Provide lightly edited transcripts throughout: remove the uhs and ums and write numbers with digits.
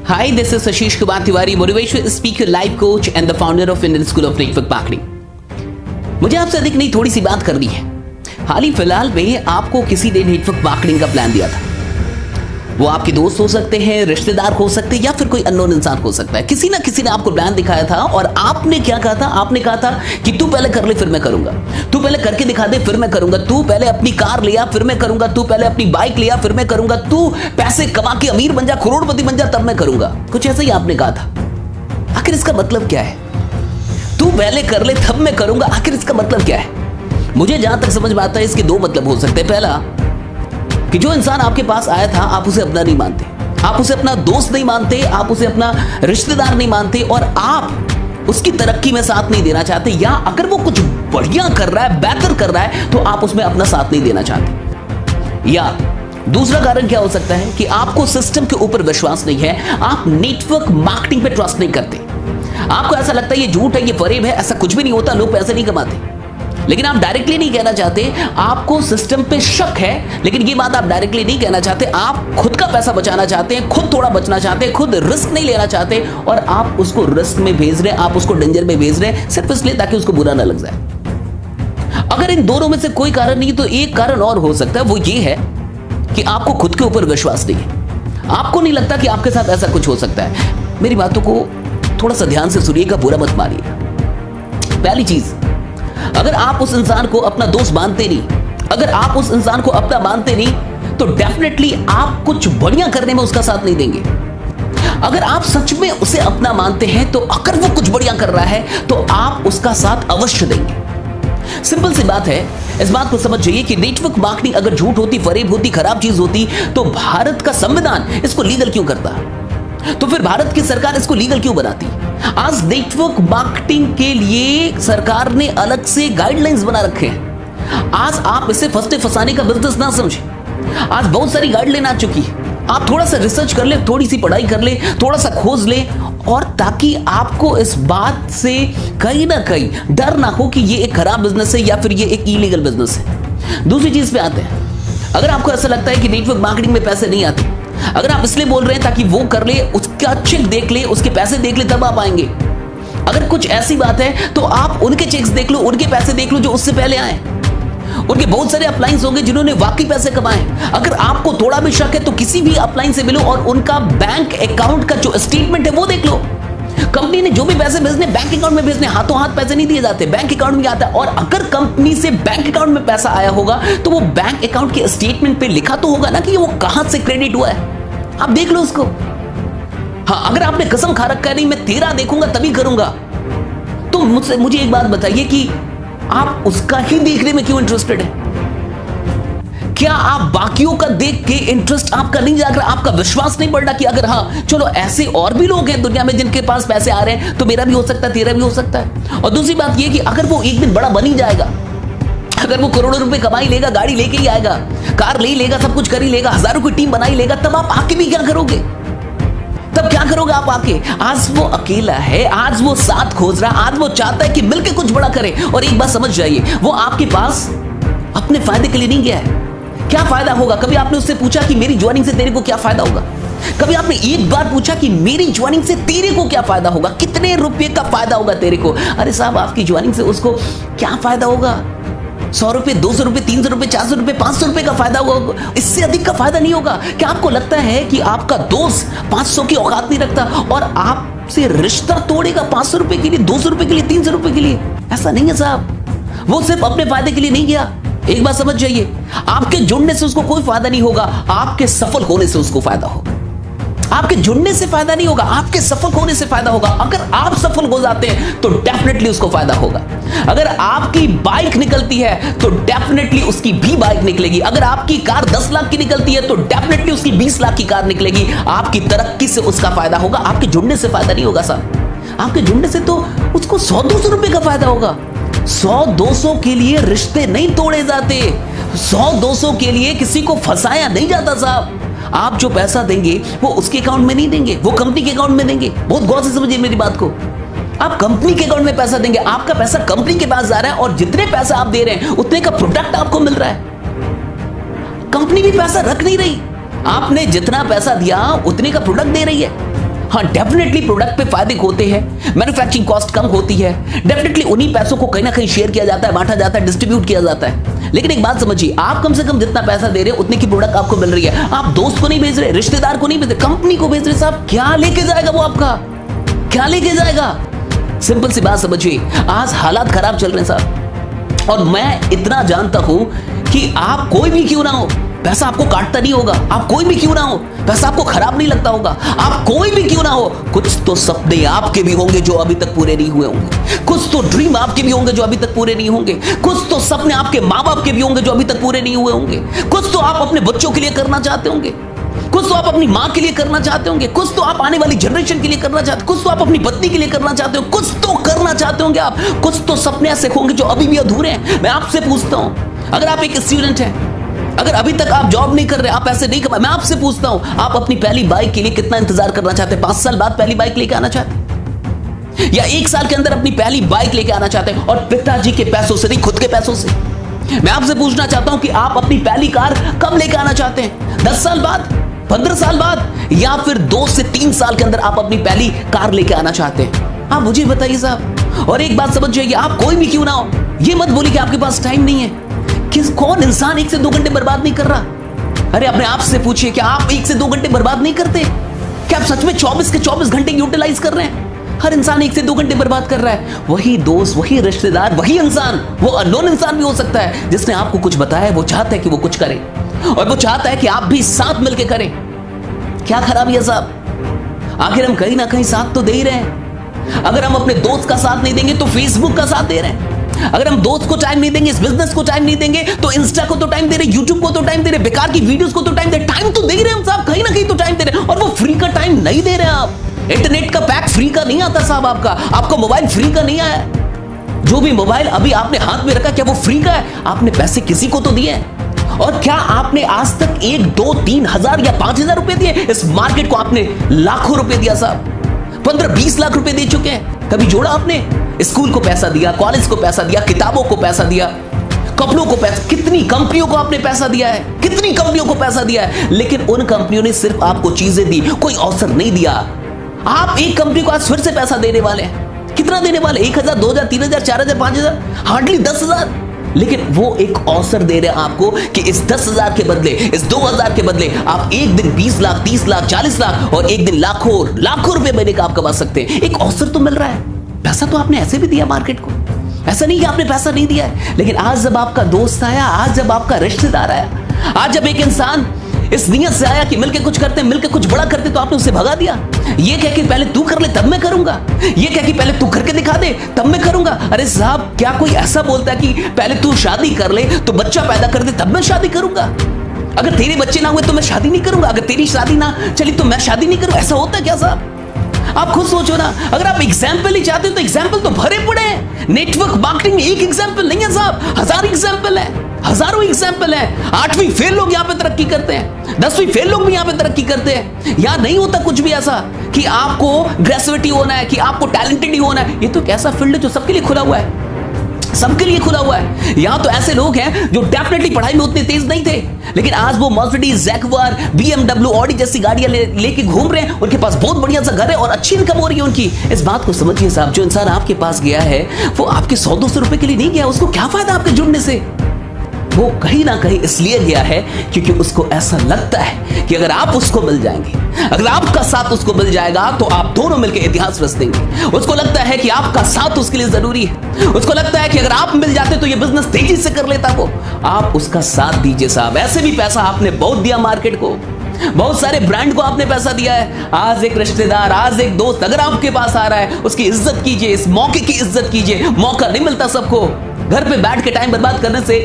Hi, this is Ashish Kumar Tiwari, motivational speaker, life coach and the founder of Indian School of Network Marketing. मुझे आपसे अधिक नहीं थोड़ी सी बात करनी है। हाल ही फिलहाल में आपको किसी ने नेटवर्क मार्केटिंग का प्लान दिया था। वो आपके दोस्त हो सकते हैं, रिश्तेदार हो सकते हैं या फिर कोई अननोन इंसान हो सकता है। किसी ना किसी ने आपको प्लान दिखाया था और आपने क्या कहा था? आपने कहा था कि तू पहले कर ले फिर मैं करूंगा, तू पहले करके दिखा दे फिर मैं करूंगा, तू पहले अपनी कार लिया फिर मैं करूंगा, तू पहले अपनी बाइक लिया फिर मैं करूंगा, तू पैसे कमा के अमीर बन जा, करोड़पति बन जा, तब मैं करूंगा। कुछ ऐसा ही आपने कहा था। आखिर इसका मतलब क्या है? तू पहले कर ले तब मैं करूंगा, आखिर इसका मतलब क्या है? मुझे जहां तक समझ में आता है इसके दो मतलब हो सकते हैं। पहला कि जो इंसान आपके पास आया था आप उसे अपना नहीं मानते, आप उसे अपना दोस्त नहीं मानते, आप उसे अपना रिश्तेदार नहीं मानते और आप उसकी तरक्की में साथ नहीं देना चाहते, या अगर वो कुछ बढ़िया कर रहा है, बेहतर कर रहा है तो आप उसमें अपना साथ नहीं देना चाहते। या दूसरा कारण क्या हो सकता है कि आपको सिस्टम के ऊपर विश्वास नहीं है, आप नेटवर्क मार्केटिंग पे ट्रस्ट नहीं करते। आपको ऐसा लगता है ये झूठ है, ये फरेब है, ऐसा कुछ भी नहीं होता, लोग पैसे नहीं कमाते। लेकिन आप डायरेक्टली नहीं कहना चाहते, आपको सिस्टम पे शक है, लेकिन ये बात आप डायरेक्टली नहीं कहना चाहते। आप खुद का पैसा बचाना चाहते हैं, खुद थोड़ा बचना चाहते हैं, खुद रिस्क नहीं लेना चाहते और आप उसको रिस्क में भेज रहे हैं, आप उसको डेंजर में भेज रहे हैं सिर्फ इसलिए ताकि उसको बुरा ना लग जाए। अगर इन दोनों में से कोई कारण नहीं तो एक कारण और हो सकता है, वो ये है कि आपको खुद के ऊपर विश्वास नहीं है। आपको नहीं लगता कि आपके साथ ऐसा कुछ हो सकता है। मेरी बातों को थोड़ा सा ध्यान से सुनिएगा, बुरा मत मानिएगा। पहली चीज, अगर आप उस इंसान को अपना दोस्त मानते नहीं, अगर आप उस इंसान को अपना मानते नहीं तो डेफिनेटली आप कुछ बढ़िया करने में उसका साथ नहीं देंगे। अगर आप सच में उसे अपना मानते हैं तो अगर वो कुछ बढ़िया कर रहा है तो आप उसका साथ अवश्य देंगे। सिंपल सी बात है, इस बात को समझ जाइए कि नेटवर्क मार्केटिंग अगर झूठ होती, फरेब होती, खराब चीज होती तो भारत का संविधान इसको लीगल क्यों करता? तो फिर भारत की सरकार इसको लीगल क्यों बनाती? आज नेटवर्क मार्केटिंग के लिए सरकार ने अलग से गाइडलाइंस बना रखे हैं। आज आप इसे फंसते फंसाने का बिजनेस ना समझें। आज बहुत सारी गाइडलाइन आ चुकी है। आप थोड़ा सा रिसर्च कर ले, थोड़ी सी पढ़ाई कर ले, थोड़ा सा खोज ले, और ताकि आपको इस बात से कहीं ना कहीं डर ना हो कि ये एक खराब बिजनेस है या फिर ये एक इलीगल बिजनेस है। दूसरी चीज पे आते हैं, अगर आपको ऐसा लगता है कि नेटवर्क मार्केटिंग में पैसे नहीं आते, अगर आप इसलिए बोल रहे हैं ताकि वो कर ले, उसका चेक देख ले, उसके पैसे देख ले तब आप आएंगे। अगर कुछ ऐसी बात है तो आप उनके चेक्स देख लो, उनके पैसे देख लो जो उससे पहले आए। उनके बहुत सारे अपलाइंस होंगे जिन्होंने वाकई पैसे कमाए। अगर आपको थोड़ा भी शक है तो किसी भी अपलाइन से मिलो और उनका बैंक अकाउंट का जो स्टेटमेंट है वो देख लो। कंपनी ने जो भी पैसे भेजने बैंक अकाउंट में भेजने, हाथों हाथ पैसे नहीं दिए जाते, बैंक अकाउंट में आता है। और अगर कंपनी से बैंक अकाउंट में पैसा आया होगा तो वो बैंक अकाउंट के स्टेटमेंट पे लिखा तो होगा ना कि वो कहां से क्रेडिट हुआ है। आप देख लो उसको। हाँ, अगर आपने कसम खा रखा है नहीं मैं तेरा देखूंगा तभी करूंगा, तो मुझे एक बात बताइए कि आप उसका ही देखने में क्यों इंटरेस्टेड है? क्या आप बाकियों का देख के इंटरेस्ट आपका नहीं जाग रहा? आपका विश्वास नहीं बढ़ रहा कि अगर हाँ चलो ऐसे और भी लोग हैं दुनिया में जिनके पास पैसे आ रहे हैं तो मेरा भी हो सकता है, तेरा भी हो सकता है। और दूसरी बात यह कि अगर वो एक दिन बड़ा बन ही जाएगा, अगर वो करोड़ों रुपए कमा ही लेगा, गाड़ी लेके ही आएगा, कार ले ही लेगा, सब कुछ कर ही लेगा, हजारों की टीम बना ही लेगा, तब आप आके भी क्या करोगे? तब क्या करोगे आप आके? आज वो अकेला है, आज वो साथ खोज रहा, आज वो चाहता है कि मिलके कुछ बड़ा करे। और एक बात समझ जाइए, वो आपके पास अपने फायदे के लिए नहीं गया है। क्या फायदा होगा? कभी आपने उससे पूछा कि मेरी ज्वाइनिंग से तेरे को क्या फायदा होगा? कभी आपने एक बार पूछा कि मेरी ज्वाइनिंग से तेरे को क्या फायदा होगा? कितने रुपए का फायदा होगा तेरे को? अरे साहब, आपकी ज्वाइनिंग से उसको क्या फायदा होगा? 100 रुपए, 200 रुपए, 300 रुपए, 400 रुपए, 500 रुपए का फायदा होगा, इससे अधिक का फायदा नहीं होगा। क्या आपको लगता है कि आपका दोस्त 500 की औकात नहीं रखता और आपसे रिश्ता तोड़ेगा 500 रुपए के लिए, 200 रुपए के लिए, 300 रुपए के लिए? ऐसा नहीं है साहब। वो सिर्फ अपने फायदे के लिए नहीं गया। एक बात समझ जाइए, आपके जुड़ने से उसको कोई फायदा नहीं होगा, आपके सफल होने से उसको फायदा होगा। आपके जुड़ने से फायदा नहीं होगा, आपके सफल होने से फायदा होगा। अगर आप सफल हो जाते हैं तो डेफिनेटली उसको फायदा होगा। अगर आपकी बाइक निकलती है तो डेफिनेटली उसकी भी बाइक निकलेगी। अगर आपकी कार 10 लाख की निकलती है तो डेफिनेटली उसकी 20 लाख की कार निकलेगी। आपकी तरक्की से उसका फायदा होगा, आपके जुड़ने से फायदा नहीं होगा साहब। आपके जुड़ने से तो उसको 100-200 रुपए का फायदा होगा। 100-200 के लिए रिश्ते नहीं तोड़े जाते, 100-200 के लिए किसी को फंसाया नहीं जाता साहब। आप जो पैसा देंगे वो उसके अकाउंट में नहीं देंगे, वो कंपनी के अकाउंट में देंगे। बहुत गौर से समझिए मेरी बात को। आप कंपनी के अकाउंट में पैसा देंगे, आपका पैसा कंपनी के पास जा रहा है और जितने पैसा आप दे रहे हैं उतने का प्रोडक्ट आपको मिल रहा है। कंपनी भी पैसा रख नहीं रही, आपने जितना पैसा दिया उतने का प्रोडक्ट दे रही है। हाँ, डेफिनेटली प्रोडक्ट पे फायदे होते हैं, मैन्युफैक्चरिंग कॉस्ट कम होती है, डेफिनेटली उन्हीं पैसों को कहीं ना कहीं शेयर किया जाता है, बांटा जाता है, डिस्ट्रीब्यूट किया जाता है। लेकिन एक बात समझिए, आप कम से कम जितना पैसा दे रहे हो उतने की प्रोडक्ट आपको मिल रही है। आप दोस्त को नहीं भेज रहे, रिश्तेदार को नहीं भेज रहे, कंपनी को भेज रहे। साहब क्या लेके जाएगा वो आपका, क्या लेके जाएगा? सिंपल सी बात समझिए, आज हालात खराब चल रहे हैं साहब, और मैं इतना जानता हूं कि आप कोई भी क्यों ना हो, पैसा आपको काटता नहीं होगा, आप कोई भी क्यों ना हो, पैसा आपको खराब नहीं लगता होगा, आप कोई भी क्यों ना हो, कुछ तो सपने आपके भी होंगे जो अभी तक पूरे नहीं हुए होंगे, कुछ तो ड्रीम आपके भी होंगे जो अभी तक पूरे नहीं होंगे, कुछ तो सपने आपके माँ बाप के भी होंगे जो अभी तक पूरे नहीं हुए होंगे, कुछ तो आप अपने बच्चों के लिए करना चाहते होंगे, कुछ तो आप अपनी माँ के लिए करना चाहते होंगे, कुछ तो आप आने वाली जनरेशन के लिए करना चाहते, कुछ तो आप अपनी पत्नी के लिए करना चाहते हो, कुछ तो करना चाहते होंगे आप, कुछ तो सपने ऐसे होंगे जो अभी भी अधूरे हैं। मैं आपसे पूछता हूं, अगर आप एक स्टूडेंट हैं, अगर अभी तक आप जॉब नहीं कर रहे, आप पैसे नहीं कमा, मैं आपसे पूछता हूं, आप अपनी पहली बाइक के लिए कितना इंतजार करना चाहते हैं? 5 साल बाद पहली बाइक लेके आना चाहते, या 1 साल के अंदर अपनी पहली बाइक लेके आना चाहते हैं, और पिताजी के पैसों से नहीं, खुद के पैसों से? मैं आपसे पूछना चाहता हूं कि आप अपनी पहली कार कब लेके आना चाहते हैं? 10 साल बाद, 15 साल बाद, या फिर 2 से 3 साल के अंदर आप अपनी पहली कार लेके आना चाहते हैं? आप मुझे बताइए साहब। और एक बात समझ जाइए, आप कोई भी क्यों ना हो, ये मत बोलिए कि आपके पास टाइम नहीं है। कौन इंसान 1 से 2 घंटे बर्बाद नहीं कर रहा? अरे अपने आप से पूछिए, क्या आप 1 से 2 घंटे बर्बाद नहीं करते? क्या आप सच में 24 के 24 घंटे यूटिलाइज कर रहे हैं? हर इंसान 1 से 2 घंटे बर्बाद कर रहा है। वही दोस्त, वही रिश्तेदार, वही इंसान, वो अननोन इंसान भी हो सकता है जिसने आपको कुछ बताया है, वो चाहता है कि वो कुछ करे, और वो चाहता है कि आप भी साथ मिलकर करें। क्या खराबी है साहब? आखिर हम कहीं ना कहीं साथ तो दे ही रहे हैं। अगर हम अपने दोस्त का साथ नहीं देंगे तो फेसबुक का साथ दे रहे हैं। अगर हम दोस्त को टाइम नहीं देंगे, इस बिजनेस को टाइम नहीं देंगे, तो इंस्टा को तो टाइम दे रहे, यूट्यूब को तो टाइम दे रहे, बेकार की वीडियोस को तो टाइम दे रहे। टाइम तो दे रहे हैं हम साहब, कहीं ना कहीं तो टाइम दे रहे हैं, और वो फ्री का टाइम नहीं दे रहे हैं आप। इंटरनेट का पैक फ्री का नहीं आता साहब, आपका मोबाइल फ्री का नहीं आया। जो भी मोबाइल अभी आपने हाथ में रखा, क्या वो फ्री का है? आपने पैसे किसी को तो दिए हैं। और क्या आपने आज तक 1, 2, 3 हजार या 5 हजार रुपए दिए? इस मार्केट को आपने लाखों रुपए दिया साहब, 15-20 लाख रुपए दे चुके हैं। कभी जोड़ा आपने? स्कूल को पैसा दिया, कॉलेज को पैसा दिया, किताबों को पैसा दिया, कपड़ों को पैसा, कितनी कंपनियों को आपने पैसा दिया है, कितनी कंपनियों को पैसा दिया है, लेकिन उन कंपनियों ने सिर्फ आपको चीजें दी, कोई अवसर नहीं दिया। आप एक कंपनी को आज फिर से पैसा देने वाले हैं, कितना देने वाले? 1,000, 2,000, 3,000, 4,000, 5,000, हार्डली 10,000, लेकिन वो एक अवसर दे रहे हैं आपको कि इस 10,000 के बदले, इस 2,000 के बदले आप एक दिन 20 लाख, 30 लाख, 40 लाख और एक दिन लाखों रुपए महीने का आप कमा सकते हैं। एक अवसर तो मिल रहा है। पैसा तो आपने ऐसे भी दिया मार्केट को, ऐसा नहीं कि आपने पैसा नहीं दिया है, लेकिन आज जब आपका दोस्त आया, आज जब आपका रिश्तेदार आया, आज जब एक इंसान इस नियत से आया कि मिलके कुछ करते हैं, मिलके कुछ बड़ा करते, तो आपने उसे भगा दिया। ये कह कि पहले तू कर ले तब मैं करूंगा, ये कह कि पहले तू करके दिखा दे तब मैं करूंगा। अरे साहब, क्या कोई ऐसा बोलता है कि पहले तू शादी कर ले, तो बच्चा पैदा कर दे तब मैं शादी करूंगा? अगर तेरे बच्चे ना हुए तो मैं शादी नहीं करूंगा, अगर तेरी शादी ना चली तो मैं शादी नहीं करूंगा? ऐसा होता है क्या साहब? आप खुद सोचो ना। अगर आप एग्जाम्पल ही चाहते हो तो एग्जाम्पल तो भरे पड़े हैं। नेटवर्क मार्केटिंग में एक एग्जाम्पल नहीं है साहब, 1000 एग्जाम्पल है, हजारों एग्जाम्पल है। 8वीं फेल लोग यहाँ पे तरक्की करते हैं, 10वीं फेल लोग भी यहाँ पे तरक्की करते हैं। यहाँ नहीं होता कुछ भी ऐसा कि आपको ग्रेजुएटी होना है, कि आपको टैलेंटेड ही होना है। ये तो एक ऐसा फील्ड है जो सबके लिए खुला हुआ है, सबके लिए खुला हुआ है। यहां तो ऐसे लोग हैं जो डेफिनेटली पढ़ाई में उतने तेज नहीं थे, लेकिन आज वो मर्सिडीज, जैगवार, BMW, ऑडी जैसी गाड़ियां लेके घूम रहे हैं। उनके पास बहुत बढ़िया सा घर है और अच्छी इनकम हो रही है उनकी। इस बात को समझिए साहब, जो इंसान आपके पास गया है वो आपके 100-200 रुपए के लिए नहीं गया। उसको क्या फायदा आपके जुड़ने से? वो कहीं ना कहीं इसलिए गया है क्योंकि उसको ऐसा लगता है कि अगर आप उसको मिल जाएंगे, अगर आपका साथ उसको मिल जाएगा तो आप दोनों मिलकर इतिहास रच देंगे। उसको लगता है कि आपका साथ उसके लिए जरूरी है। उसको लगता है कि अगर आप मिल जाते तो ये बिजनेस तेजी से कर लेता वो। आप उसका साथ दीजिए साहब। ऐसे भी पैसा आपने बहुत दिया मार्केट को, बहुत सारे ब्रांड को आपने पैसा दिया है। आज एक रिश्तेदार, आज एक दोस्त अगर आपके पास आ रहा है, उसकी इज्जत कीजिए, इस मौके की इज्जत कीजिए। मौका नहीं मिलता सबको। घर पे बैठ के टाइम बर्बाद करने से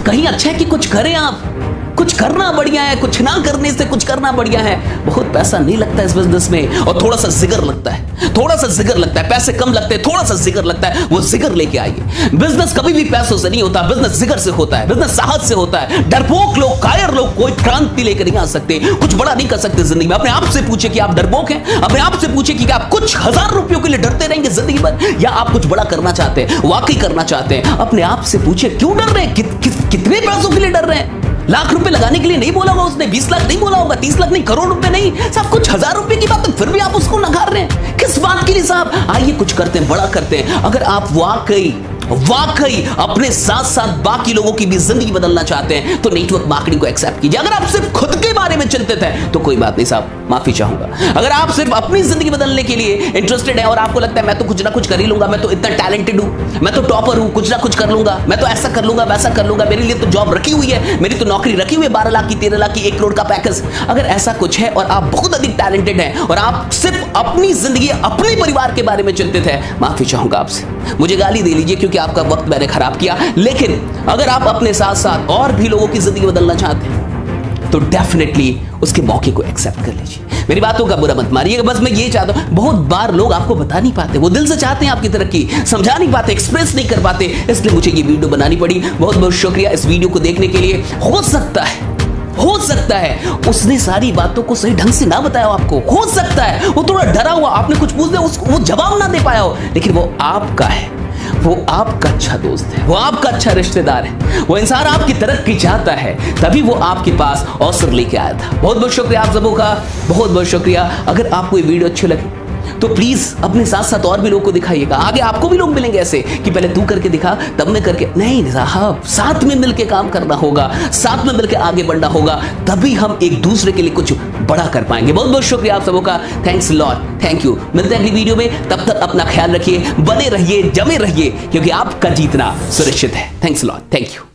कहीं अच्छा है कि कुछ करें। आप कुछ करना बढ़िया है, कुछ ना करने से कुछ करना बढ़िया है। बहुत पैसा नहीं लगता इस बिजनेस में, और थोड़ा सा जिगर लगता है, थोड़ा सा जिगर लगता है। पैसे कम लगते हैं, थोड़ा सा जिगर लगता है। वो जिगर लेके आइए। बिजनेस कभी भी पैसों से नहीं होता, बिजनेस जिगर से होता है, बिजनेस साहस से होता है। डरपोक लोग, कायर लोग कोई क्रांति लेकर नहीं आ सकते, कुछ बड़ा नहीं कर सकते जिंदगी में। अपने आप से पूछे कि आप डरपोक हैं। अपने आप से पूछे कि आप कुछ 1000 रुपयों के लिए डरते रहेंगे जिंदगी भर, या आप कुछ बड़ा करना चाहते हैं, वाकई करना चाहते हैं। अपने आप से पूछे क्यों डर रहे हैं, कितने पैसों के लिए डर रहे हैं। लाख रुपए लगाने के लिए नहीं बोला होगा उसने, 20 लाख नहीं बोला होगा, 30 लाख नहीं, करोड़ रुपए नहीं, सब कुछ 1000 रुपए की बात है, फिर भी आप उसको नकार रहे हैं। किस बात के लिए साहब? आइए कुछ करते हैं, बड़ा करते हैं। अगर आप वाकई अपने साथ साथ बाकी लोगों की भी जिंदगी बदलना चाहते हैं तो नेटवर्क मार्केटिंग को एक्सेप्ट कीजिए। अगर आप सिर्फ खुद के बारे में चिंतित हैं तो कोई बात नहीं साहब, माफी चाहूंगा। अगर आप सिर्फ अपनी जिंदगी बदलने के लिए इंटरेस्टेड है और आपको लगता है मैं तो कुछ ना कुछ कर ही लूंगा, मैं तो इतना टैलेंटेड हूं, मैं तो टॉपर हूं, कुछ ना कुछ कर लूंगा, मैं तो ऐसा कर लूंगा, वैसा कर लूंगा, मेरे लिए तो जॉब रखी हुई है, मेरी तो नौकरी रखी हुई है, 12 लाख की, 13 लाख की, 1 करोड़ का पैकेज। अगर ऐसा कुछ है और आप बहुत अधिक टैलेंटेड हैं और आप सिर्फ अपनी जिंदगी, अपने परिवार के बारे में चिंतित है, माफी चाहूंगा आपसे, मुझे गाली दे लीजिए क्योंकि आपका वक्त मैंने खराब किया। लेकिन अगर आप अपने साथ साथ और भी लोगों की जिंदगी बदलना चाहते हैं तो डेफिनेटली उसके मौके को एक्सेप्ट कर लीजिए। मेरी बातों का बुरा मत मारिएगा, बस मैं ये चाहता हूं, बहुत बार लोग आपको बता नहीं पाते, वो दिल से चाहते हैं आपकी तरक्की, समझा नहीं पाते, एक्सप्रेस नहीं कर पाते, इसलिए मुझे ये वीडियो बनानी पड़ी। बहुत बहुत शुक्रिया इस वीडियो को देखने के लिए। हो सकता है उसने सारी बातों को सही ढंग से ना बताया हो आपको, हो सकता है वो थोड़ा डरा हुआ, आपने कुछ पूछ दिया उसको वो जवाब ना दे पाया हो, लेकिन वो आपका है, वो आपका अच्छा दोस्त है, वो आपका अच्छा रिश्तेदार है, वो इंसान आपकी तरक्की चाहता है, तभी वो आपके पास अवसर लेके आया था। बहुत बहुत शुक्रिया आप सबों का, बहुत बहुत शुक्रिया। अगर आपको ये वीडियो अच्छी लगी तो प्लीज अपने साथ साथ और भी लोगों को दिखाइएगा। आगे आपको भी लोग मिलेंगे ऐसे कि पहले तू करके दिखा तब मैं करके, नहीं साहब, साथ में मिलकर काम करना होगा, साथ में मिलकर आगे बढ़ना होगा, तभी हम एक दूसरे के लिए कुछ बड़ा कर पाएंगे। बहुत बहुत शुक्रिया आप सबों का, थैंक्स लॉट, थैंक यू। मिलते हैं अगली वीडियो में, तब तक अपना ख्याल रखिए, बने रहिए, जमे रहिए, क्योंकि आपका जीतना सुरक्षित है। Thanks lot, thank you.